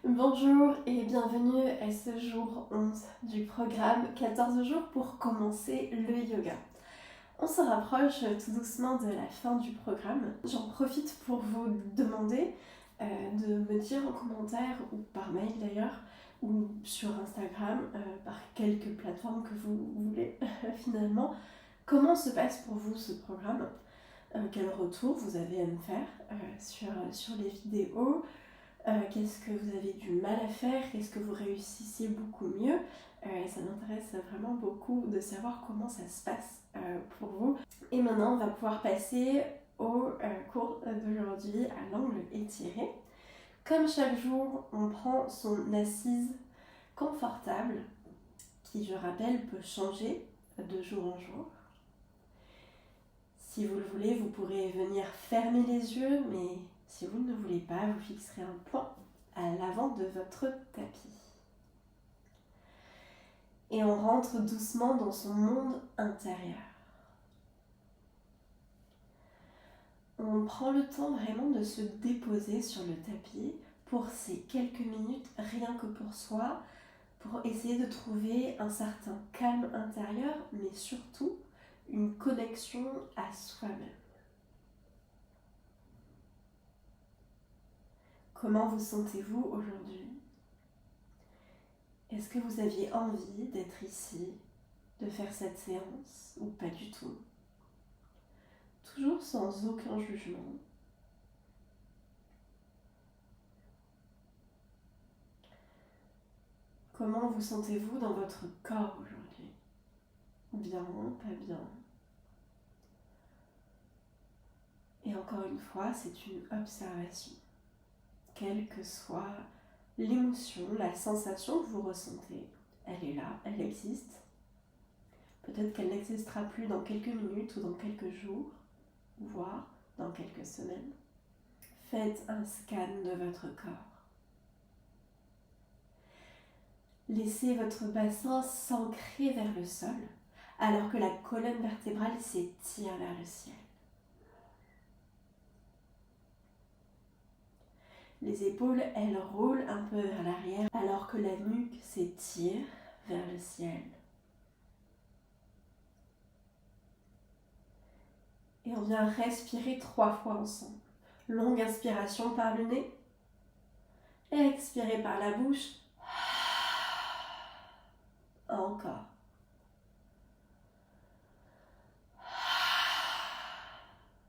Bonjour et bienvenue à ce jour 11 du programme 14 jours pour commencer le yoga. On se rapproche tout doucement de la fin du programme. J'en profite pour vous demander de me dire en commentaire ou par mail d'ailleurs ou sur Instagram, par quelques plateformes que vous voulez finalement, comment se passe pour vous ce programme, quel retour vous avez à me faire sur les vidéos. Qu'est-ce que vous avez du mal à faire, qu'est-ce que vous réussissez beaucoup mieux. Ça m'intéresse vraiment beaucoup de savoir comment ça se passe pour vous. Et maintenant, on va pouvoir passer au cours d'aujourd'hui à l'angle étiré. Comme chaque jour, on prend son assise confortable, qui, je rappelle, peut changer de jour en jour. Si vous le voulez, vous pourrez venir fermer les yeux, mais si vous ne le voulez pas, vous fixerez un point à l'avant de votre tapis. Et on rentre doucement dans son monde intérieur. On prend le temps vraiment de se déposer sur le tapis pour ces quelques minutes, rien que pour soi, pour essayer de trouver un certain calme intérieur, mais surtout une connexion à soi-même. Comment vous sentez-vous aujourd'hui ? Est-ce que vous aviez envie d'être ici, de faire cette séance ou pas du tout ? Toujours sans aucun jugement. Comment vous sentez-vous dans votre corps aujourd'hui ? Bien, pas bien. Et encore une fois, c'est une observation. Quelle que soit l'émotion, la sensation que vous ressentez, elle est là, elle existe. Peut-être qu'elle n'existera plus dans quelques minutes ou dans quelques jours, voire dans quelques semaines. Faites un scan de votre corps. Laissez votre bassin s'ancrer vers le sol, alors que la colonne vertébrale s'étire vers le ciel. Les épaules, elles roulent un peu vers l'arrière, alors que la nuque s'étire vers le ciel. Et on vient respirer 3 fois ensemble. Longue inspiration par le nez. Expirez par la bouche. Encore.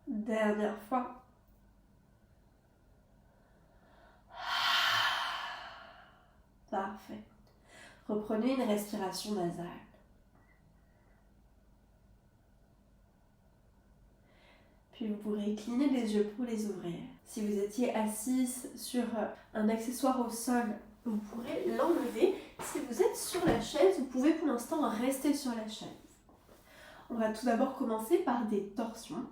Dernière fois. Parfait. Reprenez une respiration nasale. Puis vous pourrez cligner les yeux pour les ouvrir. Si vous étiez assise sur un accessoire au sol, vous pourrez l'enlever. Si vous êtes sur la chaise, vous pouvez pour l'instant rester sur la chaise. On va tout d'abord commencer par des torsions.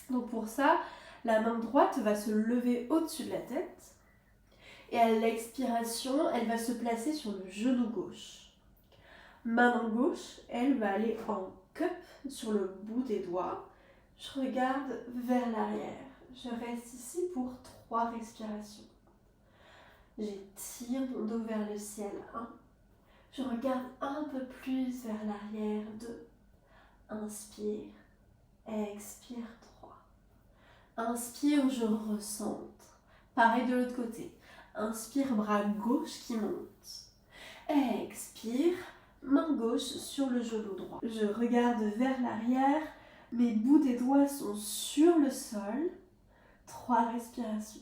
Donc pour ça, la main droite va se lever au-dessus de la tête. Et à l'expiration, elle va se placer sur le genou gauche. Main gauche, elle va aller en cup sur le bout des doigts. Je regarde vers l'arrière. Je reste ici pour 3 respirations. J'étire mon dos vers le ciel. 1. Je regarde un peu plus vers l'arrière. 2. Inspire. Expire. 3. Inspire, je recentre. Pareil de l'autre côté. Inspire, bras gauche qui monte. Expire, main gauche sur le genou droit. Je regarde vers l'arrière. Mes bouts des doigts sont sur le sol. 3 respirations.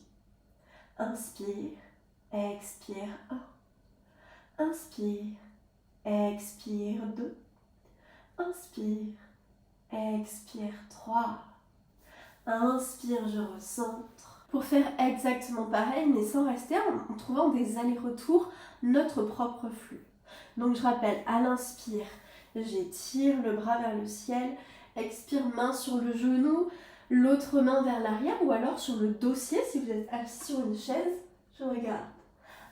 Inspire, expire 1. Inspire, expire 2. Inspire, expire 3. Inspire, je recentre. Pour faire exactement pareil, mais sans rester en trouvant des allers-retours, notre propre flux. Donc je rappelle, à l'inspire, j'étire le bras vers le ciel. Expire, main sur le genou, l'autre main vers l'arrière ou alors sur le dossier si vous êtes assis sur une chaise. Je regarde.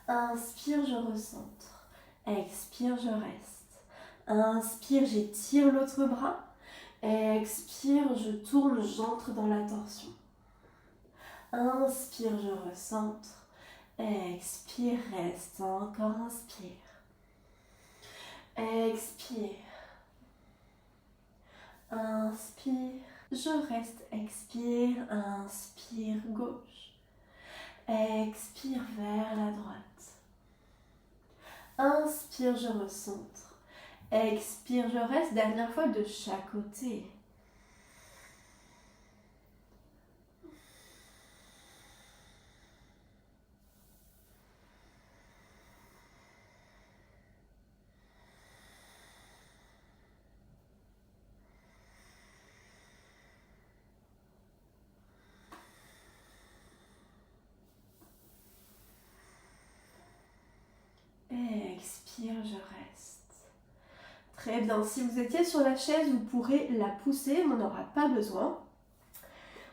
Inspire, je recentre. Expire, je reste. Inspire, j'étire l'autre bras. Expire, je tourne, j'entre dans la torsion. Inspire, je recentre. Expire, reste, encore inspire. Expire. Inspire, je reste, expire, inspire, gauche. Expire vers la droite. Inspire, je recentre. Expire, je reste, dernière fois de chaque côté. Expire, je reste. Très bien. Si vous étiez sur la chaise, vous pourrez la pousser, mais on n'aura pas besoin.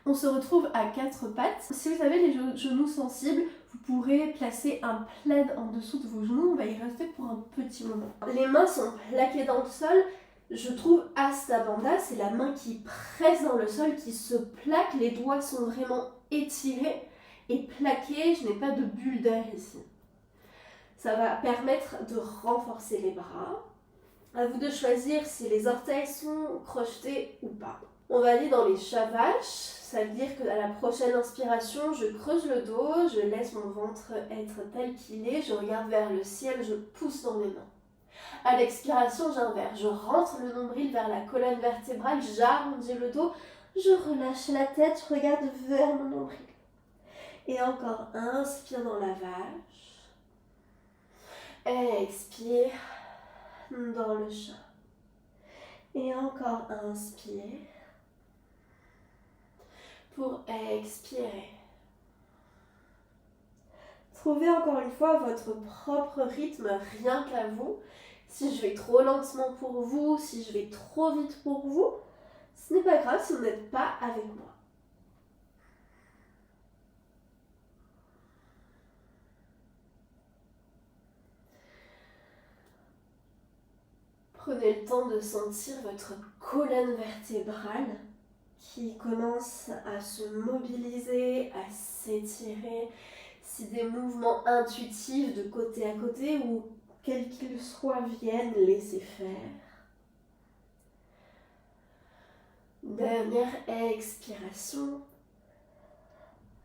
On se retrouve à 4 pattes. Si vous avez les genoux sensibles, vous pourrez placer un plaid en dessous de vos genoux. On va y rester pour un petit moment. Les mains sont plaquées dans le sol. Je trouve Hasta Bandha, c'est la main qui presse dans le sol, qui se plaque. Les doigts sont vraiment étirés et plaqués. Je n'ai pas de bulle d'air ici. Ça va permettre de renforcer les bras. À vous de choisir si les orteils sont crochetés ou pas. On va aller dans les Shavash. Ça veut dire qu'à la prochaine inspiration, je creuse le dos, je laisse mon ventre être tel qu'il est, je regarde vers le ciel, je pousse dans mes mains. À l'expiration, j'inverse. Je rentre le nombril vers la colonne vertébrale, j'arrondis le dos, je relâche la tête, je regarde vers mon nombril. Et encore, inspire dans la vache. Expire dans le chat. Et encore inspire pour expirer. Trouvez encore une fois votre propre rythme, rien qu'à vous. Si je vais trop lentement pour vous, si je vais trop vite pour vous, ce n'est pas grave si vous n'êtes pas avec moi. Prenez le temps de sentir votre colonne vertébrale qui commence à se mobiliser, à s'étirer. Si des mouvements intuitifs de côté à côté ou quels qu'ils soient viennent, laissez faire. Dernière expiration.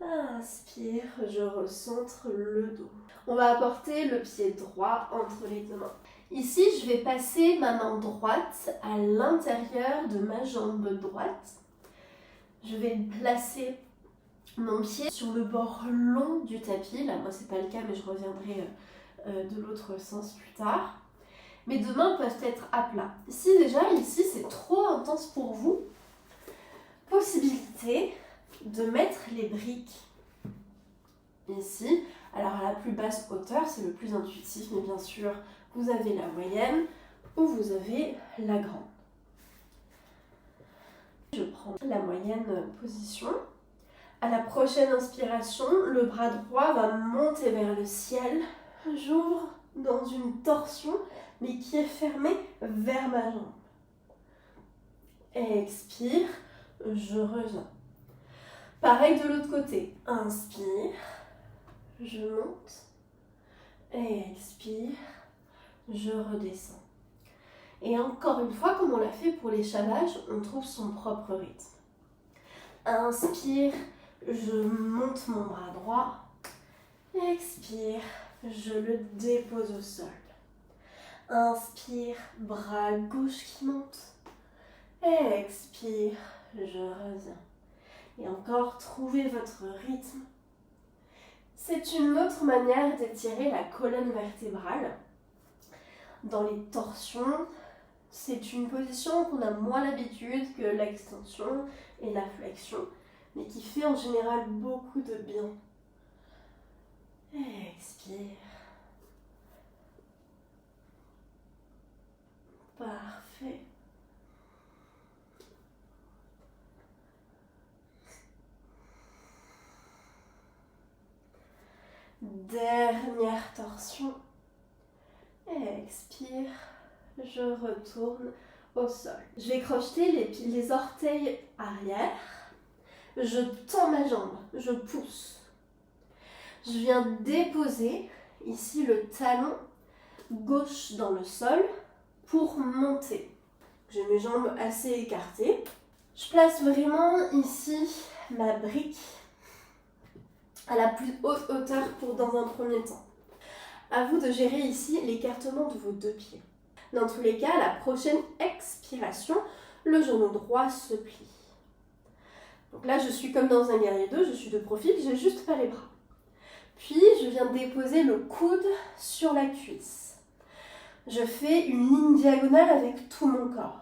Inspire, je recentre le dos. On va apporter le pied droit entre les deux mains. Ici, je vais passer ma main droite à l'intérieur de ma jambe droite. Je vais placer mon pied sur le bord long du tapis. Là, moi, c'est pas le cas, mais je reviendrai de l'autre sens plus tard. Mes deux mains peuvent être à plat. Si déjà, ici, c'est trop intense pour vous, possibilité de mettre les briques ici. Alors, à la plus basse hauteur, c'est le plus intuitif, mais bien sûr, vous avez la moyenne ou vous avez la grande. Je prends la moyenne position. À la prochaine inspiration, le bras droit va monter vers le ciel. J'ouvre dans une torsion, mais qui est fermée vers ma jambe. Expire, je reviens. Pareil de l'autre côté. Inspire, je monte. Expire, je redescends. Et encore une fois, comme on l'a fait pour les Shavash, on trouve son propre rythme. Inspire, je monte mon bras droit. Expire, je le dépose au sol. Inspire, bras gauche qui monte. Expire, je reviens. Et encore, trouvez votre rythme. C'est une autre manière d'étirer la colonne vertébrale. Dans les torsions, c'est une position qu'on a moins l'habitude que l'extension et la flexion, mais qui fait en général beaucoup de bien. Expire. Parfait. Dernière torsion. Expire. Je retourne au sol. Je vais crocheter les orteils arrière. Je tends ma jambe. Je pousse. Je viens déposer ici le talon gauche dans le sol pour monter. J'ai mes jambes assez écartées. Je place vraiment ici ma brique à la plus haute hauteur pour dans un premier temps. À vous de gérer ici l'écartement de vos deux pieds. Dans tous les cas, à la prochaine expiration, le genou droit se plie. Donc là, je suis comme dans un guerrier 2, je suis de profil, j'ai juste pas les bras. Puis, je viens déposer le coude sur la cuisse. Je fais une ligne diagonale avec tout mon corps.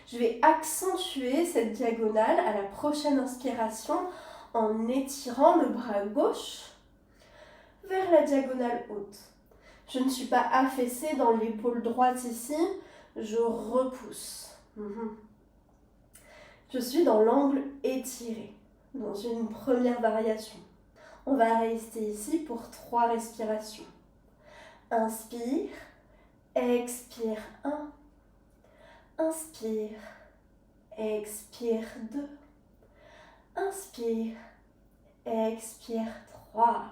Je vais accentuer cette diagonale à la prochaine inspiration en étirant le bras gauche vers la diagonale haute. Je ne suis pas affaissée dans l'épaule droite ici, je repousse. Je suis dans l'angle étiré, dans une première variation. On va rester ici pour 3 respirations. Inspire, expire 1. Inspire, expire 2. Inspire, expire 3.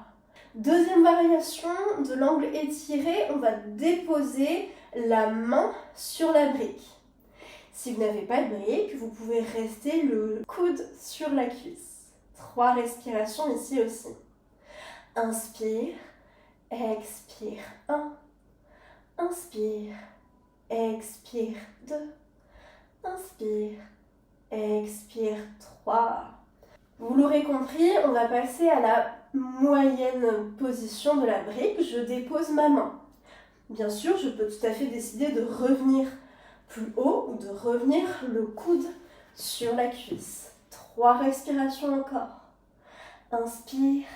Deuxième variation de l'angle étiré, on va déposer la main sur la brique. Si vous n'avez pas de brique, vous pouvez rester le coude sur la cuisse. 3 respirations ici aussi. Inspire, expire 1. Inspire, expire 2. Inspire, expire 3. Vous l'aurez compris, on va passer à la moyenne position de la brique. Je dépose ma main. Bien sûr, je peux tout à fait décider de revenir plus haut ou de revenir le coude sur la cuisse. 3 respirations encore. Inspire,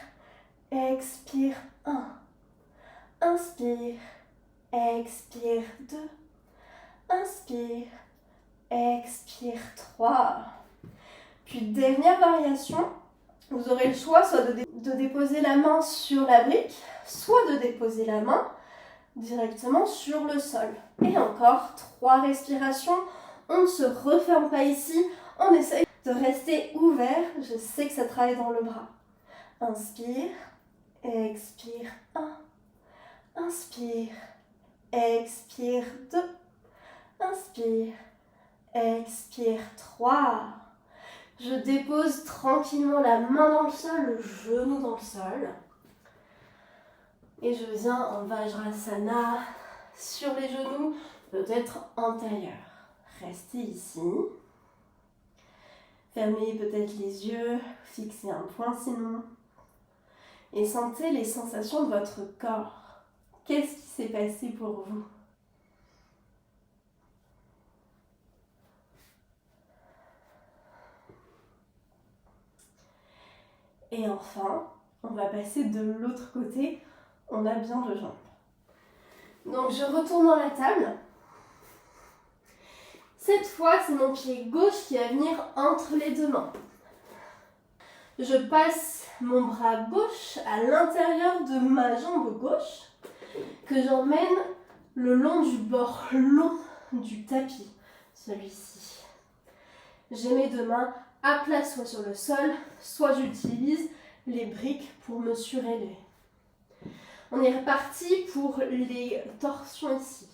expire 1. Inspire, expire 2. Inspire, expire 3. Puis dernière variation, vous aurez le choix soit de déposer la main sur la brique, soit de déposer la main directement sur le sol. Et encore 3 respirations, on ne se referme pas ici, on essaye de rester ouvert, je sais que ça travaille dans le bras. Inspire, expire 1. Inspire, expire 2. Inspire, expire 3. Je dépose tranquillement la main dans le sol, le genou dans le sol. Et je viens en Vajrasana sur les genoux, peut-être antérieurs. Restez ici. Fermez peut-être les yeux, fixez un point sinon. Et sentez les sensations de votre corps. Qu'est-ce qui s'est passé pour vous ? Et enfin, on va passer de l'autre côté. On a bien 2 jambes. Donc je retourne dans la table. Cette fois, c'est mon pied gauche qui va venir entre les 2 mains. Je passe mon bras gauche à l'intérieur de ma jambe gauche que j'emmène le long du bord long du tapis, celui-ci. J'ai mes 2 mains à plat soit sur le sol, soit j'utilise les briques pour me surélever. On est reparti pour les torsions ici.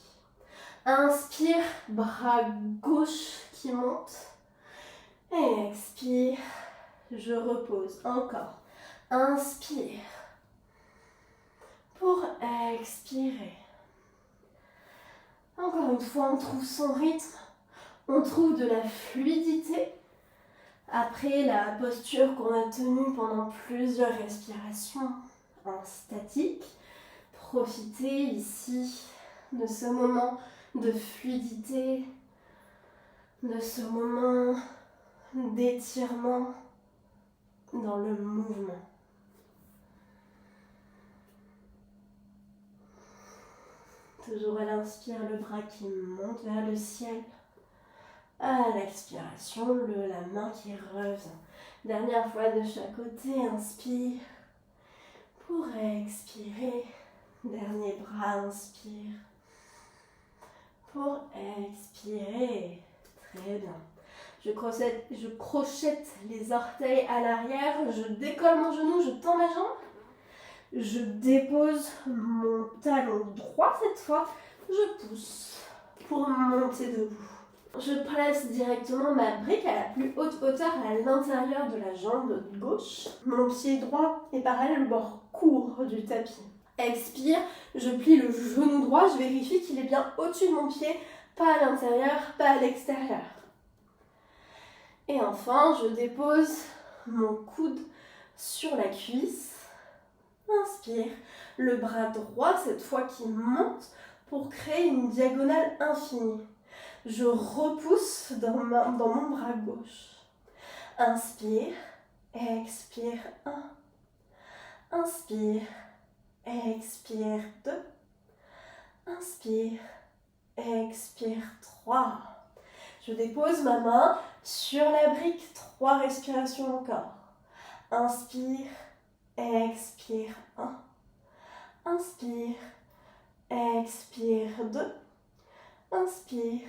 Inspire, bras gauche qui monte. Et expire, je repose encore. Inspire pour expirer. Encore une fois, on trouve son rythme, on trouve de la fluidité. Après la posture qu'on a tenue pendant plusieurs respirations en statique, profitez ici de ce moment de fluidité, de ce moment d'étirement dans le mouvement. Toujours à l'inspire, le bras qui monte vers le ciel. À l'expiration, la main qui revient. Dernière fois de chaque côté, inspire pour expirer. Dernier bras, inspire pour expirer. Très bien. Je crochette les orteils à l'arrière, je décolle mon genou, je tends ma jambe. Je dépose mon talon droit cette fois. Je pousse pour monter debout. Je place directement ma brique à la plus haute hauteur à l'intérieur de la jambe gauche. Mon pied droit est parallèle au bord court du tapis. Expire, je plie le genou droit, je vérifie qu'il est bien au-dessus de mon pied, pas à l'intérieur, pas à l'extérieur. Et enfin, je dépose mon coude sur la cuisse. Inspire, le bras droit cette fois qui monte pour créer une diagonale infinie. Je repousse dans mon bras gauche. Inspire, expire 1. Inspire, expire 2. Inspire, expire 3. Je dépose ma main sur la brique. 3 respirations encore. Inspire, expire 1. Inspire, expire 2. Inspire,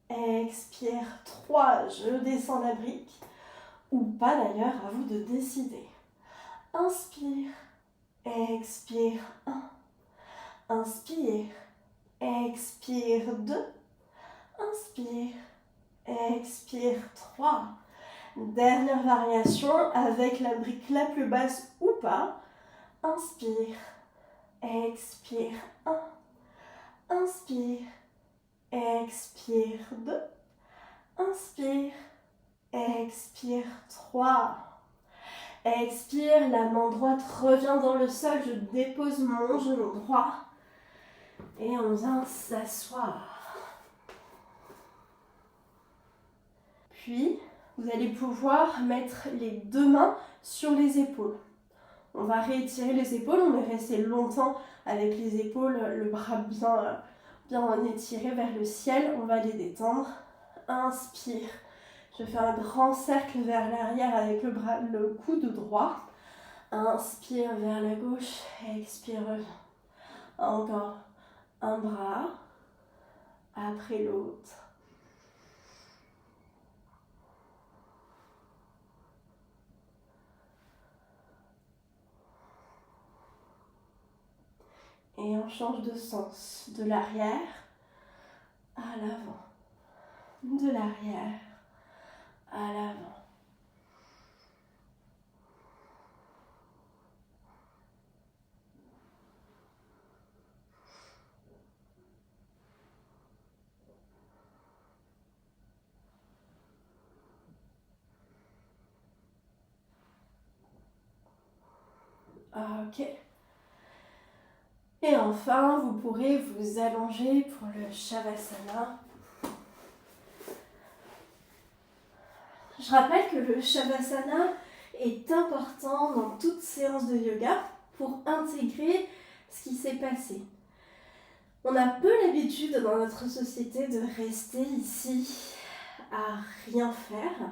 expire 3. Je descends la brique. Ou pas d'ailleurs, à vous de décider. Inspire, expire 1. Inspire, expire 2. Inspire, expire 3. Dernière variation avec la brique la plus basse ou pas. Inspire, expire 1. Inspire, expire 2. Inspire, expire 3. Expire, la main droite revient dans le sol. Je dépose mon genou droit. Et on vient s'asseoir. Puis, vous allez pouvoir mettre les 2 mains sur les épaules. On va réétirer les épaules. On est resté longtemps avec les épaules, le bras bien étiré vers le ciel. On va les détendre. Inspire. Je fais un grand cercle vers l'arrière avec le coude droit. Inspire vers la gauche. Expire. Encore un bras après l'autre. Et on change de sens, de l'arrière à l'avant, de l'arrière à l'avant. Ok. Et enfin, vous pourrez vous allonger pour le Shavasana. Je rappelle que le Shavasana est important dans toute séance de yoga pour intégrer ce qui s'est passé. On a peu l'habitude dans notre société de rester ici à rien faire.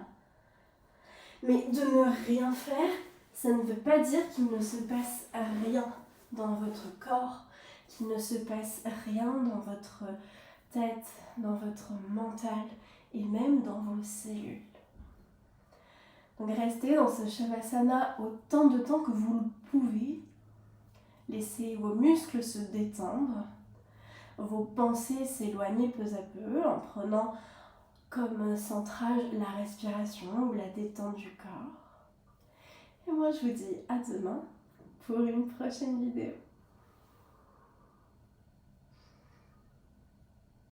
Mais de ne rien faire, ça ne veut pas dire qu'il ne se passe rien dans votre corps, qu'il ne se passe rien dans votre tête, dans votre mental et même dans vos cellules. Donc restez dans ce Shavasana autant de temps que vous le pouvez. Laissez vos muscles se détendre, vos pensées s'éloigner peu à peu en prenant comme centrage la respiration ou la détente du corps. Et moi je vous dis à demain pour une prochaine vidéo.